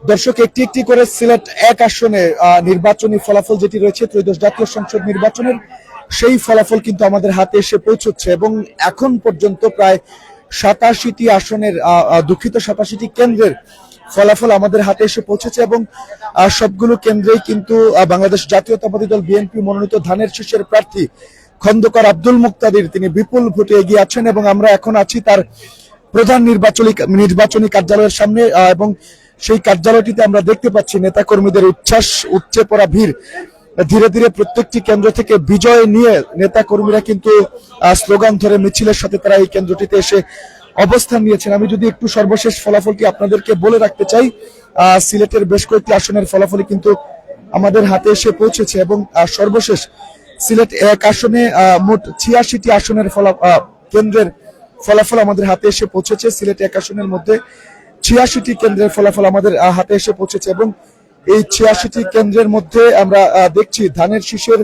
দর্শক, একটি একটি করে সিলেট এক আসনে নির্বাচনী ফলাফল যেটি রয়েছে ত্রয়োদশ জাতীয় সংসদ নির্বাচনের, সেই ফলাফল কিন্তু আমাদের হাতে এসে পৌঁছচ্ছে এবং এখন পর্যন্ত প্রায় 87টি আসনের দুঃখিত 87টি কেন্দ্রের ফলাফল আমাদের হাতে এসে পৌঁছেছে এবং সবগুলো কেন্দ্রেই কিন্তু বাংলাদেশ জাতীয়তাবাদী দল বিএনপি মনোনীত ধানের শীষের প্রার্থী খন্দকার আব্দুল মুক্তাদির তিনি বিপুল ভোটে এগিয়ে আছেন এবং আমরা এখন আছি তার প্রধান নির্বাচনী কার্যালয়ের সামনে এবং সেই কার্যালয়টিতে আমরা দেখতে পাচ্ছি নেতাকর্মীদের উচ্ছ্বাস, উপচে পড়া ভিড়। ধীরে ধীরে প্রত্যেকটি কেন্দ্র থেকে বিজয় নিয়ে নেতাকর্মীরা কিন্তু স্লোগান ধরে মিছিলের সাথে তারা এই কেন্দ্রটিতে এসে অবস্থান নিয়েছেন। আমি যদি একটু সর্বশেষ ফলাফলটি আপনাদেরকে বলে রাখতে চাই, সিলেটের বেশ কয়েকটি আসনের ফলাফলই কিন্তু আমাদের হাতে এসে পৌঁছেছে এবং সর্বশেষ সিলেট এক আসনে মোট 86টি আসনের কেন্দ্রের ফলাফল আমাদের হাতে এসে পৌঁছেছে। সিলেট এক আসনের মধ্যে 86টি কেন্দ্রের ফলাফল আমাদের হাতে এসে পৌঁছেছে এবং এই 86টি কেন্দ্রের মধ্যে আমরা দেখছি ধানের শীষের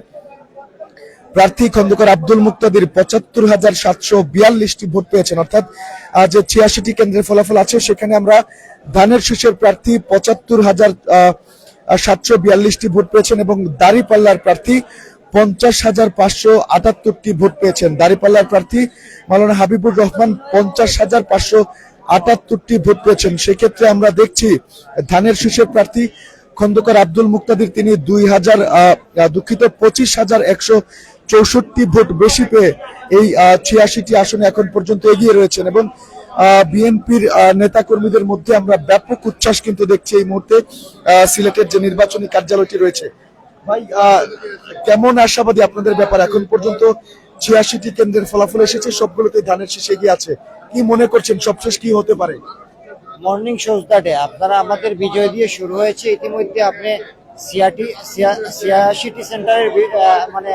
প্রার্থী খন্দকার আব্দুল মুক্তাদির ৭৫,৭৪২টি ভোট পেয়েছেন। অর্থাৎ যে 86টি কেন্দ্রের ফলাফল আছে সেখানে আমরা ধানের শীষের প্রার্থী ৭৫,৭৪২টি ভোট পেয়েছেন এবং দাঁড়িপাল্লার প্রার্থী ৫০,৫৭৮টি ভোট পেয়েছেন। দাঁড়িপাল্লার প্রার্থী মাওলানা হাবিবুর রহমান ৫০,৫৭৮টি ভোট পেয়েছেন। সেক্ষেত্রে আমরা দেখছি ধানের শীষের প্রার্থী খন্দকার আব্দুল মুক্তাদির তিনি ২৫,১৬৪ ভোট বেশি পেয়ে এই ৮৬টি আসনে এখন পর্যন্ত এগিয়ে রয়েছেন এবং বিএনপির নেতাকর্মীদের মধ্যে আমরা ব্যাপক উচ্ছ্বাস কিন্তু দেখছি এই মুহূর্তে সিলেটের যে নির্বাচনী কার্যালয়টি রয়েছে। ভাই, কেমন আশাবাদী আপনাদের ব্যাপার? এখন পর্যন্ত ৮৬টি কেন্দ্রের ফলাফল এসেছে, সবগুলোতে ধানের শীষ এগিয়ে আছে। কি মনে করছেন সবশেষ কি হতে পারে? মর্নিং শোজদা ডে আপনারা আমাদের বিজয় দিয়ে শুরু হয়েছে। ইতিমধ্যে আপনি ৮৬টি সেন্টারের মানে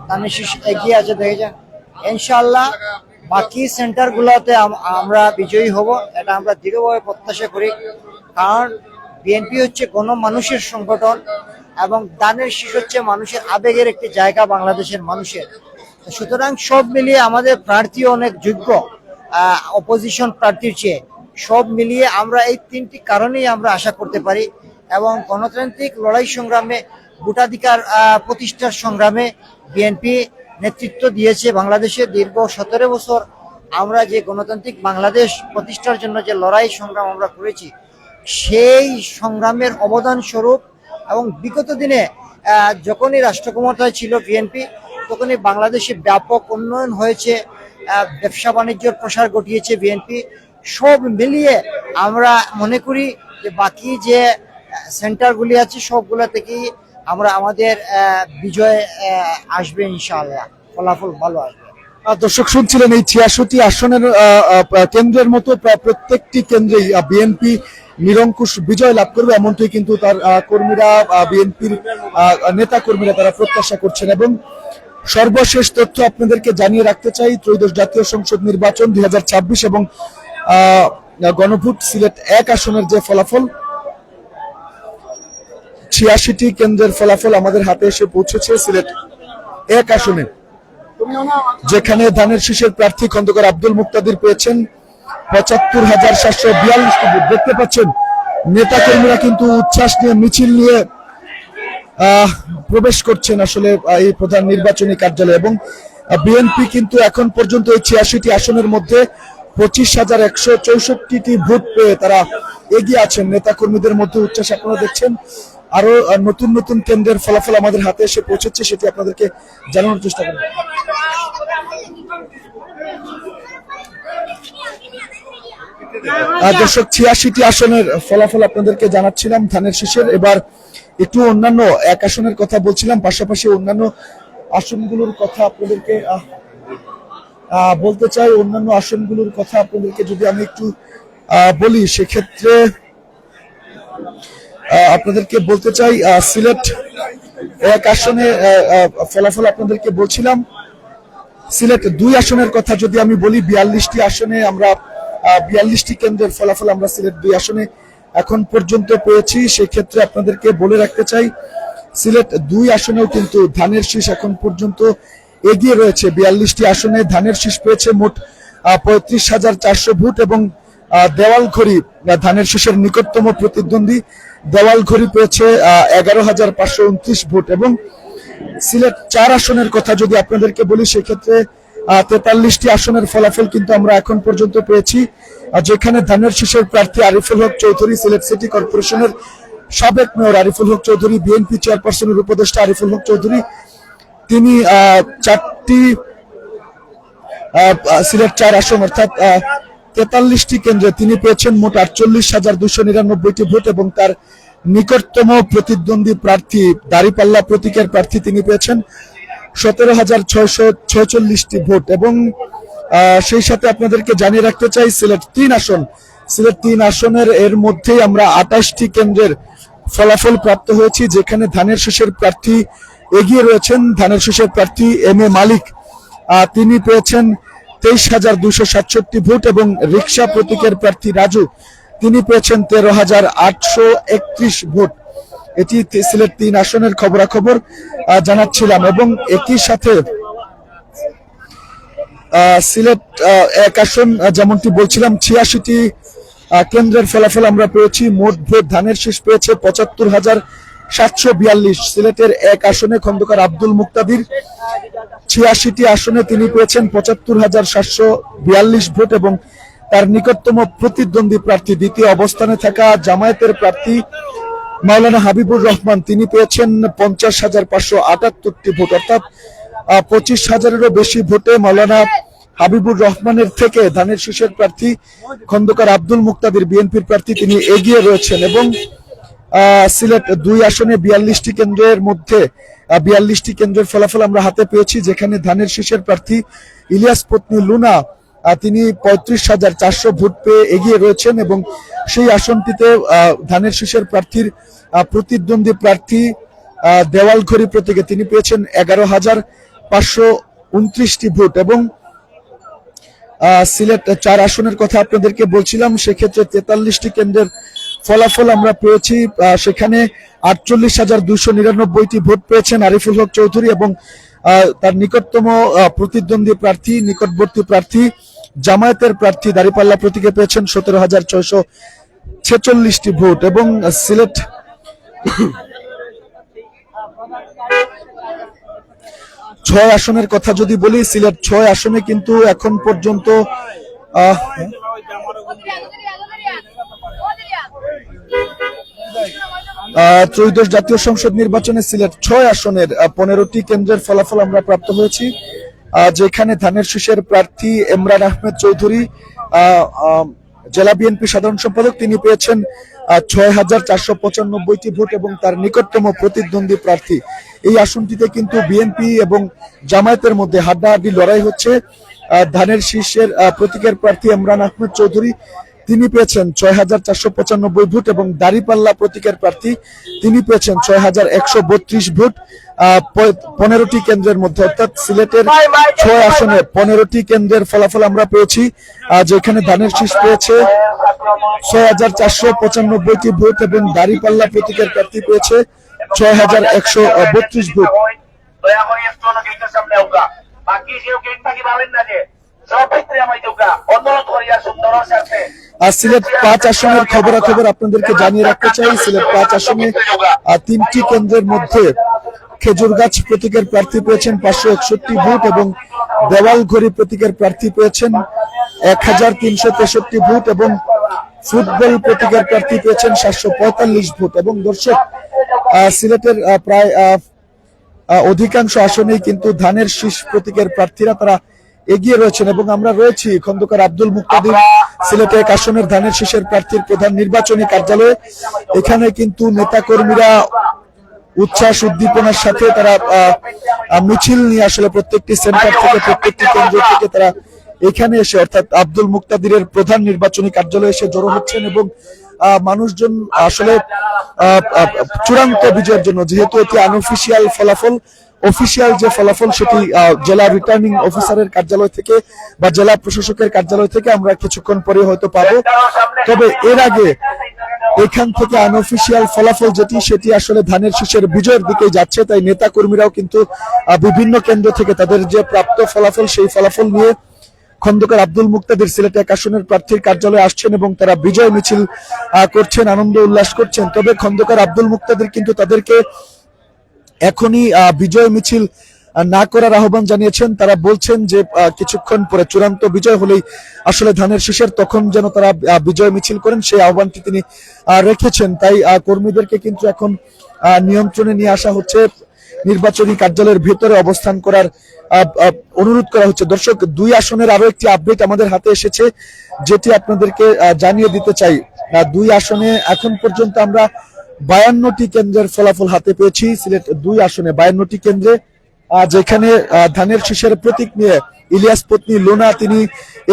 ধানের শীষ এগিয়ে আছে দেখেছেন। ইনশাআল্লাহ বাকি সেন্টারগুলোতে আমরা বিজয়ী হব, এটা আমরা দৃঢ়ভাবে প্রত্যাশা করি। কারণ বিএনপি হচ্ছে গণমানুষের সংগঠন এবং ধানের শীষ হচ্ছে মানুষের আবেগের একটি জায়গা বাংলাদেশের মানুষের। সুতরাং সব মিলিয়ে আমাদের প্রার্থী অনেক যোগ্য অপোজিশন প্রার্থীর চেয়ে। সব মিলিয়ে আমরা এই তিনটি কারণেই আমরা আশা করতে পারি এবং গণতান্ত্রিক লড়াই সংগ্রামে, ভোটাধিকার প্রতিষ্ঠার সংগ্রামে বিএনপি নেতৃত্ব দিয়েছে বাংলাদেশে দীর্ঘ ১৭ বছর। আমরা যে গণতান্ত্রিক বাংলাদেশ প্রতিষ্ঠার জন্য যে লড়াই সংগ্রাম আমরা করেছি, সেই সংগ্রামের অবদান স্বরূপ এবং বিগত দিনে যখনই রাষ্ট্র ক্ষমতায় ছিল বিএনপি, তখনই বাংলাদেশে ব্যাপক উন্নয়ন হয়েছে, ব্যবসা বাণিজ্যের প্রসার ঘটিয়েছে বিএনপি। সব মিলিয়ে আমরা মনে করি যে বাকি যে সেন্টারগুলি আছে সবগুলো থেকেই আমরা আমাদের বিজয় আসবে ইনশাআল্লাহ, ফলাফল ভালো আসবে। দর্শক শুনছিলেন এই ৮৬টি আসনের কেন্দ্রের মতো প্রায় প্রত্যেকটি কেন্দ্রেই বিএনপি নিরঙ্কুশ বিজয় লাভ করবে, এমনটাই কিন্তু তার কর্মীরা, বিএনপির নেতা কর্মীরা তারা প্রত্যাশা করছেন। এবং সর্বশেষ তথ্য আপনাদেরকে জানিয়ে রাখতে চাই, ত্রয়োদশ জাতীয় সংসদ নির্বাচন ২০২৬ এবং গণভোট সিলেট এক আসনের যে ফলাফল, ৮৬টি কেন্দ্রের ফলাফল আমাদের হাতে এসে পৌঁছেছে সিলেট এক আসনে, যেখানে ধানের শীষের প্রার্থী খন্দকার আব্দুল মুক্তাদির পেয়েছেন ৭৫,৭৪২টি ভোট। দেখতে পাচ্ছেন নেতাকর্মীরা কিন্তু উচ্ছ্বাস নিয়ে, মিছিল নিয়ে প্রবেশ করছেন আসলে এই প্রধান নির্বাচনী কার্যালয় এবং বিএনপি কিন্তু এখন পর্যন্ত এই ৮৬টি আসনের মধ্যে ২৫,১৬৪টি ভোট পেয়ে তারা এগিয়ে আছেন। নেতাকর্মীদের মধ্যে উচ্ছ্বাস আপনারা দেখছেন। আরো নতুন নতুন কেন্দ্রের ফলাফল আমাদের হাতে এসে পৌঁছেছে, সেটি আপনাদেরকে জানানোর চেষ্টা করব। দর্শক, ৮৬টি আসনের ফলাফল আপনাদেরকে জানাচ্ছিলাম ধানের শীষের। এবার একটু অন্যান্য এক আসনের কথা বলছিলাম, পাশাপাশি অন্যান্য আসনগুলোর কথা আপনাদেরকে বলতে চাই। অন্যান্য আসনগুলোর কথা আপনাদেরকে যদি আমি একটু বলি, সেক্ষেত্রে আপনাদেরকে বলতে চাই সিলেট এক আসনে ফলাফল আপনাদেরকে বলছিলাম। সিলেট দুই আসনের কথা যদি আমি বলি, ৪২টি আসনে আমরা ৪২টি কেন্দ্রের ফলাফল আমরা সিলেট দুই আসনে এখন পর্যন্ত পেয়েছি। সেক্ষেত্রে আপনাদেরকে বলে রাখতে চাই, সিলেট দুই আসনেও কিন্তু ধানের শীষ এখন পর্যন্ত এগিয়ে রয়েছে। ৪২টি আসনে ধানের শীষ পেয়েছে মোট ৩৫,৪০০ ভোট এবং দেওয়ালঘড়ি ধানের শীষের নিকটতম প্রতিদ্বন্দ্বী দেওয়ালঘড়ি পেয়েছে 11,529 ভোট। এবং সিলেট 4 আসনের কথা যদি আপনাদেরকে বলি সেক্ষেত্রে 43টি আসনের ফলাফল কিন্তু আমরা এখন পর্যন্ত পেয়েছি, যেখানে ধানের শীষের প্রার্থী আরিফুল হক চৌধুরী, সিলেট সিটি কর্পোরেশনের সাবেক মেয়র আরিফুল হক চৌধুরী, বিএনপি চেয়ারপারসনের উপদেষ্টা আরিফুল হক চৌধুরী, তিনি 4টি সিলেট 4 আসন অর্থাৎ 43টি কেন্দ্রে তিনি পেয়েছেন মোট 48,299টি ভোট। এবং তার নিকটতম প্রতিদ্বন্দ্বী প্রার্থী দাঁড়িপাল্লা প্রতীকের প্রার্থী তিনি পেয়েছেন 17,646টি ভোট। এবং সেই সাথে আপনাদেরকে জানিয়ে রাখতে চাই সিলেট 3 আসনের এর মধ্যেই আমরা 28টি কেন্দ্রের ফলাফল প্রাপ্ত হয়েছি, যেখানে ধানের শীষের প্রার্থী এগিয়ে রয়েছেন। ধানের শীষের প্রার্থী এম এ মালিক, তিনি পেয়েছেন 23,267 ভোট। এবং রিকশা প্রতীকের প্রার্থী রাজু, তিনি পেয়েছেন 13,831 ভোট। এটি সিলেট 3 আসনের খবরাখবর জানাচ্ছিলাম। এবং একই সাথে সিলেট 1 আসন যেমনটি বলছিলাম 86টি কেন্দ্রের ফলাফল আমরা পেয়েছি। মোট ভোট ধানের শীষ পেয়েছে 75,742। সিলেটের 1 আসনে খন্দকার আব্দুল মুক্তাদির 86টি আসনে তিনি পেয়েছেন 75,742 ভোট। এবং তার নিকটতম প্রতিদ্বন্দ্বী প্রার্থী দ্বিতীয় অবস্থানে থাকা জামায়াতের প্রার্থী মাওলানা হাবিবুর রহমান, তিনি পেয়েছেন 50,578টি ভোট, অর্থাৎ 25,000-এরও বেশি ভোটে মাওলানা হাবিবুর রহমানের থেকে ধানের শীষের প্রার্থী খন্দকার আব্দুল মুক্তাদির বিএনপির প্রার্থী তিনি এগিয়ে রয়েছেন। এবং সিলেট 2 আসনে 42টি কেন্দ্রের মধ্যে 42টি কেন্দ্রের ফলাফল আমরা হাতে পেয়েছি, যেখানে ধানের শীষের প্রার্থী ইলিয়াস পত্নী লুনা, তিনি 35,400 ভোট পেয়ে এগিয়ে রয়েছেন। এবং সেই আসনটিতে ধানের শীষের প্রার্থীর প্রতিদ্বন্দ্বী প্রার্থী দেওয়ালঘড়ি প্রতীকে তিনি পেয়েছেন 11,529টি ভোট। এবং সিলেট 4 আসনের কথা আপনাদেরকে বলছিলাম, সেক্ষেত্রে 43টি কেন্দ্রের ফলাফল আমরা পেয়েছি, সেখানে 48,299টি ভোট পেয়েছেন আরিফুল হক চৌধুরী। এবং তার নিকটতম প্রতিদ্বন্দ্বী প্রার্থী নিকটবর্তী প্রার্থী জামায়াতের প্রার্থী দাঁড়িপাল্লা প্রতীকে পেয়েছেন 17,646টি ভোট। এবং সিলেট 6 আসনের কথা যদি বলি, সিলেট 6 আসনে কিন্তু এখন পর্যন্ত ত্রয়োদশ জাতীয় সংসদ নির্বাচনে সিলেট 6 আসনের 15টি কেন্দ্রের ফলাফল আমরা প্রাপ্ত হয়েছি, যেখানে ধানের শীষের প্রার্থী ইমরান আহমেদ চৌধুরী, জেলা বিএনপি সাধারণ সম্পাদক, তিনি পেয়েছেন 6,495টি ভোট। এবং তার নিকটতম প্রতিদ্বন্দ্বী প্রার্থী, এই আসনটিতে কিন্তু বিএনপি এবং জামায়াতের মধ্যে হাড্ডাহাড্ডি লড়াই হচ্ছে। ধানের শীষের প্রতীকের প্রার্থী ইমরান আহমেদ চৌধুরী, তিনি পেয়েছেন 6,495 ভোট। এবং দাঁড়িপাল্লা প্রতীকের প্রার্থী তিনি পেয়েছেন 6,132 ভোট। 15টি কেন্দ্রের মধ্যে, অর্থাৎ সিলেটের 6 আসনে 15টি কেন্দ্রের ফলাফল আমরা পেয়েছি, যেখানে ধানের শীষ পেয়েছে 6,495টি ভোট। এবং দাঁড়িপাল্লা প্রতীকের প্রার্থী পেয়েছে 6,132 ভোট। সিলেট 5 আসনের খবরাখবর আপনাদেরকে জানিয়ে রাখতে চাই। সিলেট 5 আসনে 3টি কেন্দ্রের মধ্যে খেজুরগাছ প্রতীকের প্রার্থী পেয়েছেন 561 ভোট। এবং দেওয়ালঘড়ি প্রতীকের প্রার্থী পেয়েছেন 1,363 ভোট। এবং ফুটবল প্রতীকের প্রার্থী পেয়েছেন 745 ভোট। এবং দর্শক, সিলেটের প্রায় অধিকাংশ আসনেই কিন্তু ধানের শীষ প্রতীকের প্রার্থীরা তারা এগিয়ে রয়েছেন। এবং আমরা রয়েছি খন্দকার আব্দুল মুক্তাদির সিলেটে 1 আসনের ধানের শীষের প্রার্থীর প্রধান নির্বাচনী কার্যালয়ে। এখানে কিন্তু নেতা কর্মীরা উচ্ছ্বাস উদ্দীপনার সাথে তারা মিছিল নিয়ে আসলে প্রত্যেকটি সেন্টার থেকে প্রত্যেকটি কেন্দ্র থেকে তারা এখানে এসে, অর্থাৎ আব্দুল মুক্তাদিরের প্রধান নির্বাচনী কার্যালয়ে এসে জড়ো হচ্ছেন। এবং মানুষজন আসলে চূড়ান্ত বিজয়ের জন্য, যেহেতু এটি আনঅফিসিয়াল ফলাফল, অফিসিয়াল যে ফলাফল সেটি জেলা রিটার্নিং অফিসারের কার্যালয় থেকে বা জেলা প্রশাসকের কার্যালয় থেকে আমরা কিছুক্ষণ পরে হয়তো পাবো। তবে এর আগে এখান থেকে আনঅফিসিয়াল ফলাফল যেটি, সেটি আসলে ধানের শীষের বিজয়ের দিকে যাচ্ছে। তাই নেতা কর্মীরাও কিন্তু বিভিন্ন কেন্দ্র থেকে তাদের যে প্রাপ্ত ফলাফল, সেই ফলাফল নিয়ে খন্দকার আব্দুল মুক্তাদির সিলেট 1 আসনের প্রার্থীর কার্যালয়ে আসছেন এবং তারা বিজয় মিছিল করছেন, আনন্দ উল্লাস করছেন। তবে খন্দকার আব্দুল মুক্তাদির কিন্তু তাদেরকে এখনই বিজয় মিছিল না করার আহ্বান জানিয়েছেন। তারা বলছেন যে কিছুক্ষণ পরে চূড়ান্ত বিজয় হলেই আসলে ধানের শীষের, তখন যেন তারা বিজয় মিছিল করেন, সেই আহ্বানটি তিনি রেখেছেন। তাই কর্মীদেরকে কিন্তু এখন নিয়ন্ত্রণে নিয়ে আসা হচ্ছে, নির্বাচনী কার্যালয়ের ভেতরে অবস্থান করার অনুরোধ করা হচ্ছে। দর্শক, 2 আসনের আরো একটি আপডেট আমাদের হাতে এসেছে, যেটি আপনাদেরকে জানিয়ে দিতে চাই। 2 আসনে এখন পর্যন্ত আমরা 52টি কেন্দ্রের ফলাফল হাতে পেয়েছি। সিলেট 2 আসনে 52টি কেন্দ্রে, যেখানে ধানের শীষের প্রতীক নিয়ে ইলিয়াস পত্নী লোনা তিনি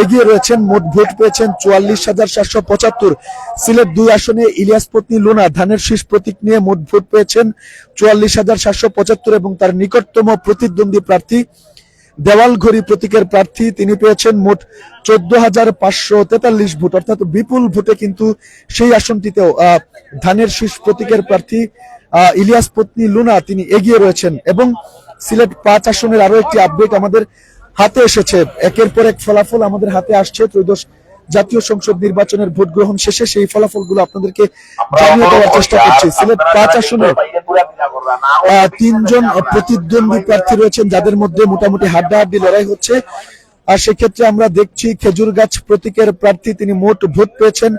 এগিয়ে রয়েছেন, মোট ভোট পেয়েছেন 44,775। সিলেট 2 আসনে ইলিয়াস পত্নী লোনা ধানের শীষ প্রতীক নিয়ে মোট ভোট পেয়েছেন 44,775 এবং তার নিকটতম প্রতিদ্বন্দ্বী প্রার্থী দেওয়ালঘড়ি প্রতীকের প্রার্থী তিনি পেয়েছেন মোট 14,543 ভোট, অর্থাৎ বিপুল ভোটে কিন্তু সেই আসনটিতেও ধানের শীষ প্রতীকের প্রার্থী ইলিয়াস পত্নী লুনা তিনি এগিয়ে রয়েছেন। এবং সিলেট 5 আসনের আরো একটি আপডেট আমাদের হাতে এসেছে। একের পর এক ফলাফল আমাদের হাতে আসছে। ত্রয়োদশ জাতীয় সংসদ নির্বাচনের ভোট গ্রহণ শেষে সেই ফলাফলগুলো আপনাদেরকে জানিয়ে দেওয়ার চেষ্টা করছি। সিলেট 5 আসনে 3 জন প্রতিদ্বন্দ্বী প্রার্থী রয়েছেন, যাদের মধ্যে মোটামুটি হাড্ডাহাড্ডি লড়াই হচ্ছে। আর সেক্ষেত্রে আমরা দেখছি খেজুর গাছ প্রতীকের প্রার্থী তিনি মোট ভোট পেয়েছেন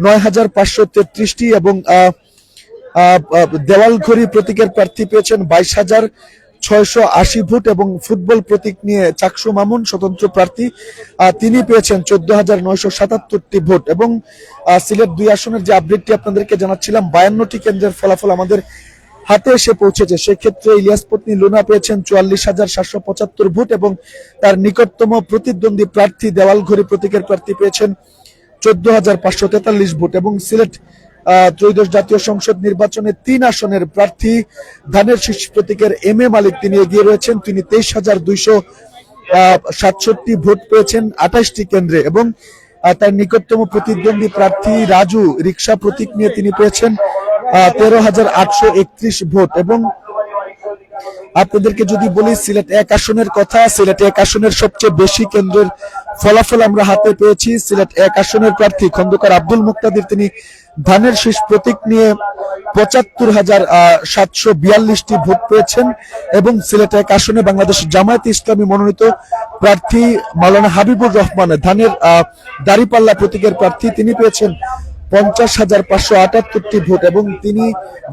9,533টি এবং দেওয়ালঘড়ি প্রতীকের প্রার্থী পেয়েছেন 22,680 ভোট এবং ফুটবল প্রতীক নিয়ে চাকসু মামুন স্বতন্ত্র প্রার্থী তিনি পেয়েছেন 14,977টি ভোট। এবং সিলেট 2 আসনের যে আপডেটটি আপনাদেরকে জানাচ্ছিলাম, 52টি কেন্দ্রের ফলাফল আমাদের হাতে এসে পৌঁছেছে। সেক্ষেত্রে ইলিয়াস পত্নী লুনা পেয়েছেন 44,775 ভোট এবং তার নিকটতম প্রতিদ্বন্দ্বী প্রার্থী দেওয়ালঘড়ি প্রতীকের প্রার্থী পেয়েছেন 14,543 ভোট। এবং সিলেট ত্রয়োদশ জাতীয় সংসদ নির্বাচনে 3 আসনের প্রার্থী ধানের শীষ প্রতীকের এম এ মালিক তিনি এগিয়ে রয়েছেন, তিনি 23,267 ভোট পেয়েছেন 28টি কেন্দ্রে এবং তার নিকটতম প্রতিদ্বন্দ্বী প্রার্থী রাজু রিক্সা প্রতীক নিয়ে তিনি পেয়েছেন 13,831 ভোট। এবং আপনাদেরকে যদি বলি সিলেট 1 আসনের কথা, সিলেট 1 আসনের সবচেয়ে বেশি কেন্দ্রের ফলাফল আমরা হাতে পেয়েছি। সিলেট 1 আসনের প্রার্থী খন্দকার আব্দুল মুক্তাদির তিনি ধানের শীষ প্রতীক নিয়ে 75,742টি ভোট পেয়েছেন এবং সিলেট 1 আসনে বাংলাদেশ জামায়াতে ইসলামী মনোনীত প্রার্থী মাওলানা হাবিবুর রহমান ধানের দাড়িপাল্লা প্রতীকের প্রার্থী তিনি পেয়েছেন 50,578টি ভোট এবং তিনি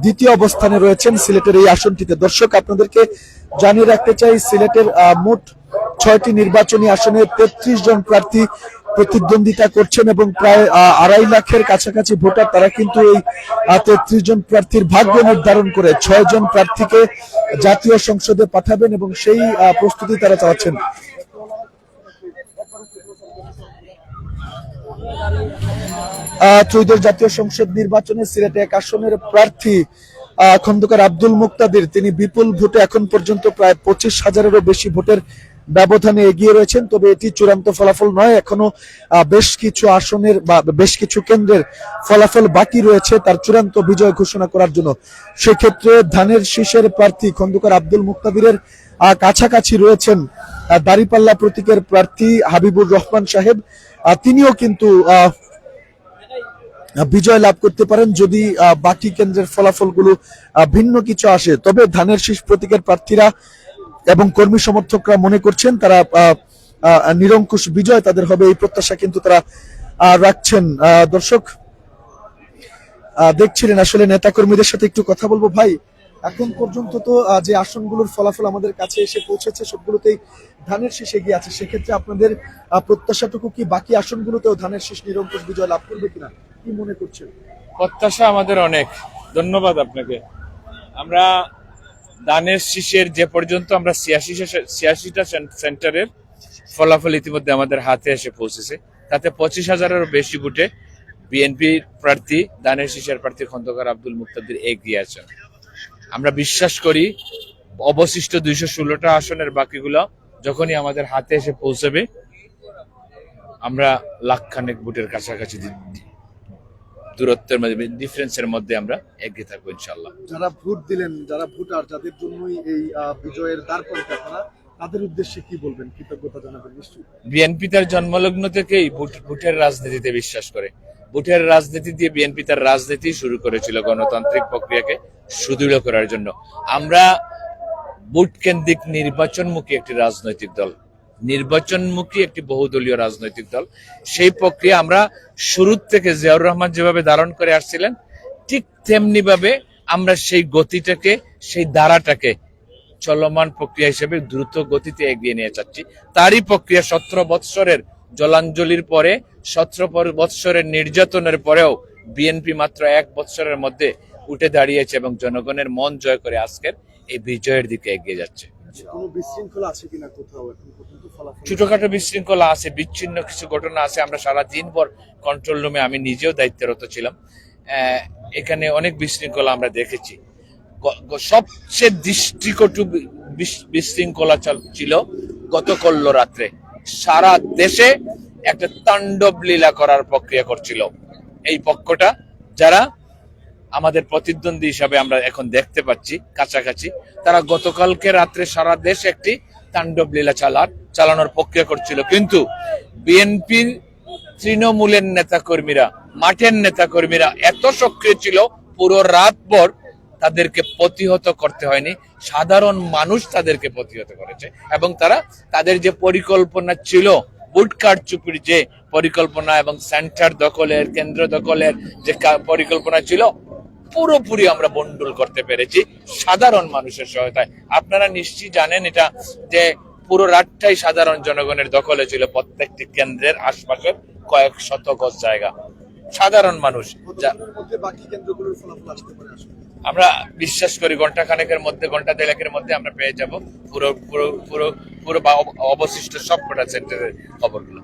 দ্বিতীয় অবস্থানে রয়েছেন সিলেটের এই আসনটিতে। দর্শক, আপনাদেরকে জানিয়ে রাখতে চাই, সিলেটের মোট 6টি নির্বাচনী আসনে 33 জন প্রার্থী প্রতিদ্বন্দ্বিতা করছেন এবং প্রায় 2.5 লাখের কাছাকাছি ভোটার তারা কিন্তু এই 33 জন প্রার্থীর ভাগ্য নির্ধারণ করে 6 জন প্রার্থীকে জাতীয় সংসদে পাঠাবেন এবং সেই প্রস্তুতি তারা চালাচ্ছেন। ত্রয়োদশ জাতীয় সংসদ নির্বাচনে সিলেট 1 আসনের প্রার্থী খন্দকার আব্দুল মুক্তাদির তিনি বিপুল ভোটে এখন পর্যন্ত প্রায় 25,000-এরও বেশি ভোটের ব্যবধানে এগিয়ে রয়েছেন। তবে এটি চূড়ান্ত ফলাফল নয়, এখনো বেশ কিছু আসনের বা বেশ কিছু কেন্দ্রের ফলাফল বাকি রয়েছে তার চূড়ান্ত বিজয় ঘোষণা করার জন্য। সেক্ষেত্রে ধানের শীষের প্রার্থী খন্দকার আব্দুল মুক্তাদিরের কাছাকাছি রয়েছেন দাড়িপাল্লা প্রতীকের প্রার্থী হাবিবুর রহমান সাহেব, তিনিও কিন্তু বিজয় লাভ করতে পারেন যদি বাকি কেন্দ্রের ফলাফলগুলো ভিন্ন কিছু আসে। তবে ধানের শীষ প্রতীকের প্রার্থীরা এবং কর্মী সমর্থকরা মনে করছেন তারা নিরঙ্কুশ বিজয় তাদের হবে, এই প্রত্যাশা কিন্তু তারা রাখছেন। দর্শক, দেখছিলেন আসলে নেতা কর্মীদের সাথে একটু কথা বলবো। ভাই, এখন পর্যন্ত তো যে আসনগুলোর ফলাফল আমাদের কাছে এসে পৌঁছেছে সবগুলোতেই ধানের শীষ এগিয়ে আছে, সেক্ষেত্রে আপনাদের প্রত্যাশাটুকু কি বাকি আসনগুলোতেও ধানের শীষ নিরঙ্কুশ বিজয় লাভ করবে কিনা, কি মনে করছেন? প্রত্যাশা আমাদের অনেক। ধন্যবাদ আপনাকে। আমরা ধানের শীষের যে পর্যন্ত আমরা 86টা সেন্টারের ফলাফল ইতিমধ্যে আমাদের হাতে এসে পৌঁছেছে, তাতে 25,000-এরও বেশি ভোটে বিএনপি প্রার্থী ধানের শীষের প্রার্থী খন্দকার আব্দুল মুক্তাদির এগিয়ে আছেন। আমরা বিশ্বাস করি অবশিষ্ট 216টা আসনের বাকিগুলো যখনই আমাদের হাতে এসে পৌঁছবে আমরা লাখখানেক ভোটের কাছাকাছি দূরত্বের মধ্যে ডিফারেন্সের মধ্যে আমরা এগিয়ে থাকবো ইনশাআল্লাহ। যারা ভোট দিলেন, যারা ভোটার, যাদের জন্যই এই বিজয়ের দ্বার প্রান্তে আপনারা, তাদের উদ্দেশ্যে কি বলবেন? কৃতজ্ঞতা জানাবেন নিশ্চয়ই। বিএনপি তার জন্মলগ্ন থেকেই ভোটের রাজনীতিতে বিশ্বাস করে। ভোটের রাজনীতি দিয়ে বিএনপি তার রাজনীতি শুরু করেছিল গণতান্ত্রিক প্রক্রিয়াকে সুদৃঢ় করার জন্য। আমরা ভোট কেন্দ্রিক নির্বাচনমুখী একটি রাজনৈতিক দল, নির্বাচনমুখী একটি বহুদলীয় রাজনৈতিক দল। সেই প্রক্রিয়া আমরা শুরু থেকে জিয়াউর রহমান যেভাবে ধারণ করে আসছিলেন, ঠিক তেমনি ভাবে আমরা সেই গতিটাকে, সেই ধারাটাকে চলমান প্রক্রিয়া হিসেবে দ্রুত গতিতে এগিয়ে নিয়ে যাচ্ছি। তারই প্রক্রিয়া 17 বৎসরের জলাঞ্জলির পরে, 17 বৎসরের নির্যাতনের পরেও বিএনপি মাত্র 1 বৎসরের মধ্যে উঠে দাঁড়িয়েছে এবং জনগণের মন জয় করে আজকের এই বিজয়ের দিকে এগিয়ে যাচ্ছে। কোনো বিশৃঙ্খলা আছে কিনা কোথাও এখন পর্যন্ত? ফলাফল ছোটখাটো বিশৃঙ্খলা আছে, বিচ্ছিন্ন কিছু ঘটনা আছে। আমরা সারা দিন ভর কন্ট্রোল রুমে, আমি নিজেও দায়িত্বরত ছিলাম, এখানে অনেক বিশৃঙ্খলা আমরা দেখেছি। সবচেয়ে দৃষ্টিকটু বিশৃঙ্খলা ছিল গতকাল রাত্রে। সারা দেশে একটা তাণ্ডব লীলা করার প্রক্রিয়া করছিল এই পক্ষটা, যারা আমাদের প্রতিদ্বন্দ্বী হিসাবে আমরা এখন দেখতে পাচ্ছি কাছাকাছি। তারা গতকালকে রাত্রে সারা দেশ একটি তাণ্ডব লীলা চালানোর প্রক্রিয়া করছিল। কিন্তু বিএনপির তৃণমূলের নেতাকর্মীরা, মাঠের নেতাকর্মীরা এত সক্রিয় ছিল, পুরো রাত ভর তাদেরকে প্রতিহত করতে হয়নি, সাধারণ মানুষ তাদেরকে প্রতিহত করেছে। এবং তারা তাদের যে পরিকল্পনা ছিল, ভোট কারচুপির যে পরিকল্পনা এবং সেন্টার দখলের, কেন্দ্র দখলের যে পরিকল্পনা ছিল, পুরোপুরি আমরা বন্ডুল করতে পেরেছি সাধারণ মানুষের সহায়তায়। আপনারা নিশ্চয়ই জানেন এটা, যে পুরো রাতটাই সাধারণ জনগণের দখলে ছিল। প্রত্যেকটি কেন্দ্রের আশপাশের কয়েক শত গজ জায়গা সাধারণ মানুষ। বাকি কেন্দ্রগুলোর ফলাফল আসতে পারে আসলে? আমরা বিশ্বাস করি ঘন্টা খানেকের মধ্যে, ঘন্টা দেড়েকের মধ্যে আমরা পেয়ে যাব পুরো পুরো পুরো পুরো অবশিষ্ট সবকটা সেন্টারের খবরগুলো।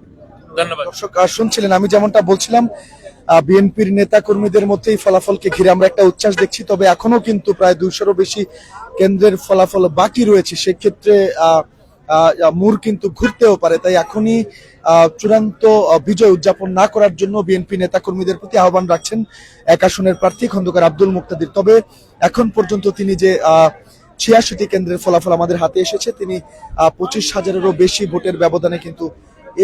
ধন্যবাদ। দর্শক শুনছিলেন আমি যেমনটা বলছিলাম, বিএনপির নেতা কর্মীদের মধ্যে এই ফলাফলকে ঘিরে আমরা একটা উচ্ছ্বাস দেখছি। তবে এখনো কিন্তু প্রায় 200-এরও বেশি কেন্দ্রের ফলাফল বাকি রয়েছে। সেক্ষেত্রে মুর কিন্তু ঘুরতেও পারে। তাই এখনই চূড়ান্ত বিজয় উদযাপন না করার জন্য বিএনপি নেতা কর্মীদের প্রতি আহ্বান রাখছেন 1 আসনের প্রার্থী খন্দকার আব্দুল মুক্তাদির। তবে এখন পর্যন্ত তিনি যে 86টি কেন্দ্রের ফলাফল আমাদের হাতে এসেছে, তিনি 25,000-এরও বেশি ভোটের ব্যবধানে কিন্তু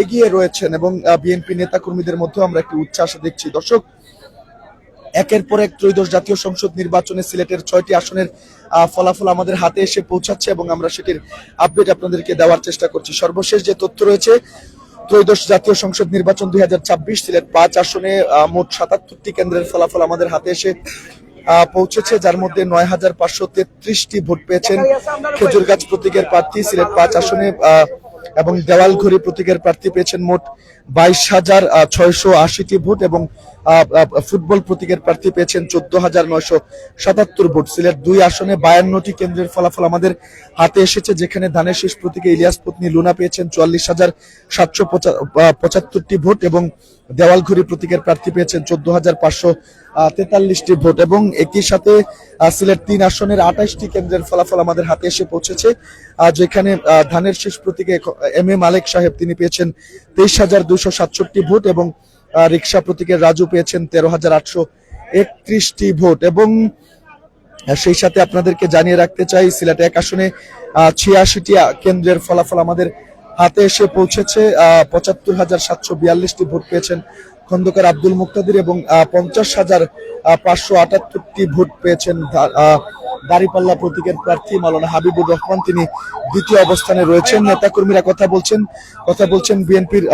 এগিয়ে রয়েছেন এবং বিএনপি নেতা কর্মীদের মধ্যে আমরা একটি উচ্ছ্বাস দেখছি। দর্শক, একের পর এক ত্রয়োদশ জাতীয় সংসদ নির্বাচনে সিলেটের 6টি আসনের ফলাফল আমাদের হাতে এসে পৌঁছাচ্ছে এবং আমরা সেটির আপডেট আপনাদেরকে দেওয়ার চেষ্টা করছি। সর্বশেষ যে তথ্য রয়েছে, ত্রয়োদশ জাতীয় সংসদ নির্বাচন 2026 সিলেট 5 আসনে মোট 77টি কেন্দ্রের ফলাফল আমাদের হাতে এসে পৌঁছেছে, যার মধ্যে 9,533টি ভোট পেয়েছেন খেজুরগাছ প্রতীকের প্রার্থী সিলেট 5 আসনে এবং দেওয়ালঘড়ি প্রতীকের প্রার্থী পেয়েছেন মোট 22,680টি ভোট এবং ফুটবল প্রতীকের প্রার্থী পেয়েছেন 14,977 ভোট। সিলেট 2 আসনে 52টি কেন্দ্রের ফলাফল আমাদের হাতে এসেছে, যেখানে ধানের শীষ প্রতীকে ইলিয়াস পত্নী লুনা পেয়েছেন 44,775টি ভোট এবং দেওয়ালঘড়ি প্রতীকের প্রার্থী পেয়েছেন 14,543টি ভোট। এবং একই সাথে সিলেট 3 আসনের 28টি কেন্দ্রের ফলাফল আমাদের হাতে এসে পৌঁছেছে, যেখানে ধানের শীষ প্রতীকে এম এ মালেক সাহেব তিনি পেয়েছেন 23,267 ভোট এবং রিক্সা প্রতীকের রাজু পেয়েছেন 13,831টি ভোট। এবং সেই সাথে আপনাদেরকে জানিয়ে রাখতে চাই, সিলেট 1 আসনে 86টি কেন্দ্রের ফলাফল আমাদের হাতে এসে পৌঁছেছে। 75,742টি ভোট পেয়েছেন খন্দকার আব্দুল মুক্তাদির এবং 50,578টি ভোট পেয়েছেন দাঁড়িপাল্লা প্রতীকের প্রার্থী মাওলানা হাবিবুর রহমান, তিনি দ্বিতীয় অবস্থানে রয়েছেন। নেতাকর্মীরা কথা বলছেন বিএনপির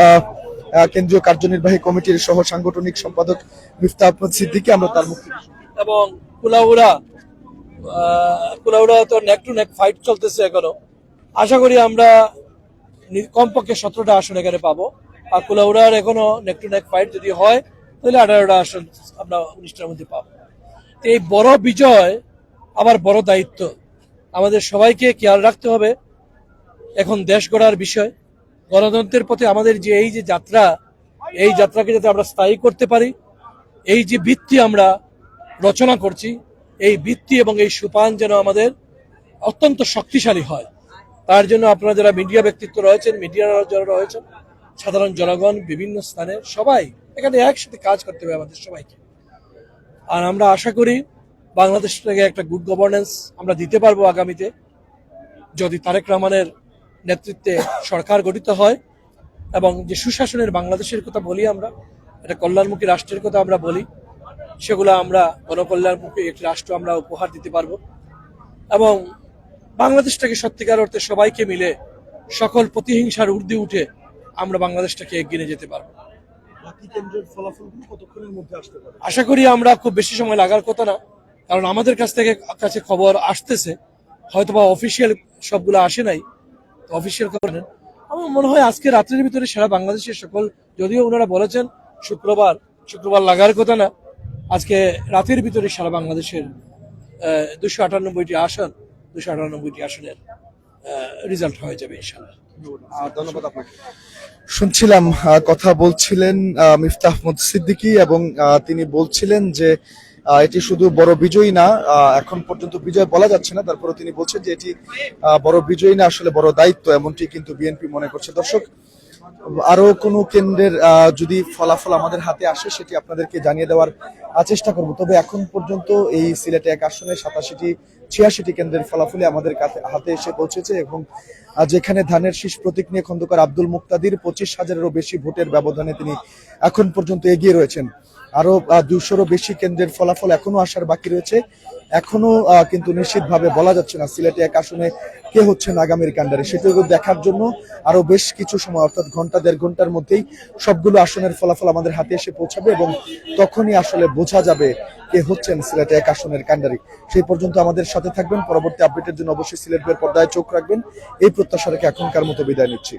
কেন্দ্রীয় কার্যনির্বাহী কমিটির সহ সাংগঠনিক সম্পাদক মিফতা আহমদ সিদ্দিকী। আমরা তার মুখ থেকে এবং কুলাউড়া তো নেক টু নেক ফাইট চলতেছে এখনো। আশা করি আমরা কমপক্ষে 17টা আসন এখানে পাবো। আর কুলাউড়ার এখনো নেক টু নেক ফাইট যদি হয় তাহলে 18টা আসন আমরা 19টার মধ্যে পাবো। এই বড় বিজয় আবার বড় দায়িত্ব, আমাদের সবাইকে খেয়াল রাখতে হবে। এখন দেশ গড়ার বিষয়, গণতন্ত্রের পথে আমাদের যে এই যে যাত্রা, এই যাত্রাকে যাতে আমরা স্থায়ী করতে পারি, এই যে ভিত্তি আমরা রচনা করছি, এই ভিত্তি এবং এই সোপান যেন আমাদের অত্যন্ত শক্তিশালী হয়। তার জন্য আপনারা যারা মিডিয়া ব্যক্তিত্ব রয়েছেন, মিডিয়ার যারা রয়েছেন, সাধারণ জনগণ বিভিন্ন স্থানে সবাই এখানে একসাথে কাজ করতে হবে আমাদের সবাইকে। আর আমরা আশা করি বাংলাদেশ থেকে একটা গুড গভর্নেন্স আমরা দিতে পারবো আগামীতে, যদি তারেক রহমানের নেতৃত্বে সরকার গঠিত হয় এবং যে সুশাসনের বাংলাদেশের কথা বলি আমরা, একটা কল্যাণমুখী রাষ্ট্রের কথা আমরা বলি, সেগুলো আমরা গণকল্যাণমুখী একটি রাষ্ট্র আমরা উপহার দিতে পারবো এবং বাংলাদেশটাকে সত্যিকার অর্থে সবাইকে মিলে সকল প্রতিহিংসার ঊর্ধ্বে উঠে আমরা বাংলাদেশটাকে এগিয়ে নিয়ে যেতে পারবো। বাকি কেন্দ্রের ফলাফলগুলো কতক্ষণের মধ্যে আসতে পারে? আশা করি আমরা খুব বেশি সময় লাগার কথা না, কারণ আমাদের কাছে খবর আসতেছে, হয়তোবা অফিসিয়াল সবগুলো আসে নাই, অফিসিয়াল খবর নেন। আমার মনে হয় আজকে রাত্রের ভিতরে সারা বাংলাদেশের সকল, যদিও ওনারা বলেছেন শুক্রবার লাগার কথা না, আজকে রাতের ভিতরে সারা বাংলাদেশের 298টি আসনের রেজাল্ট হয়ে যাবে ইনশাআল্লাহ। ধন্যবাদ আপনাকে। শুনছিলাম কথা বলছিলেন মিফতাহ আহমদ সিদ্দিকী এবং তিনি বলছিলেন যে এটি শুধু বড় বিজয় না, এখন পর্যন্ত বিজয় বলা যাচ্ছে না, তারপরে তিনি বলছেন যে এটি বড় বিজয় না, আসলে বড় দায়িত্ব, এমনটি কিন্তু বিএনপি মনে করছে। দর্শক, আরো কোনো কেন্দ্রের যদি ফলাফল আমাদের হাতে আসে সেটি আপনাদেরকে জানিয়ে দেওয়ার চেষ্টা করব। তবে এখন পর্যন্ত এই সিলেটে 1 আসনে 86টি কেন্দ্রের ফলাফলই আমাদের হাতে এসে পৌঁছেছে এবং যেখানে ধানের শীষ প্রতীক নিয়ে খন্দকার আব্দুল মুক্তাদির 25,000-এরও বেশি ভোটের ব্যবধানে তিনি এখন পর্যন্ত এগিয়ে রয়েছেন। আরো 200-রও বেশি কেন্দ্রের ফলাফল এখনো আসার বাকি রয়েছে। এখনো কিন্তু নিশ্চিতভাবে বলা যাচ্ছে না সিলেটে 1 আসনে কে হচ্ছেন আগামীর কাণ্ডারি। সেটুকু দেখার জন্য আরো বেশ কিছু সময়, অর্থাৎ ঘন্টা 1.5 ঘন্টার মধ্যেই সবগুলো আসনের ফলাফল আমাদের হাতে এসে পৌঁছাবে এবং তখনই আসলে বোঝা যাবে কে হচ্ছেন সিলেটে 1 আসনের কাণ্ডারি। সেই পর্যন্ত আমাদের সাথে থাকবেন। পরবর্তী আপডেটের জন্য অবশ্যই সিলেট বইয়ের পর্দায় চোখ রাখবেন। এই প্রত্যাশা রেখে এখনকার মতো বিদায় নিচ্ছি।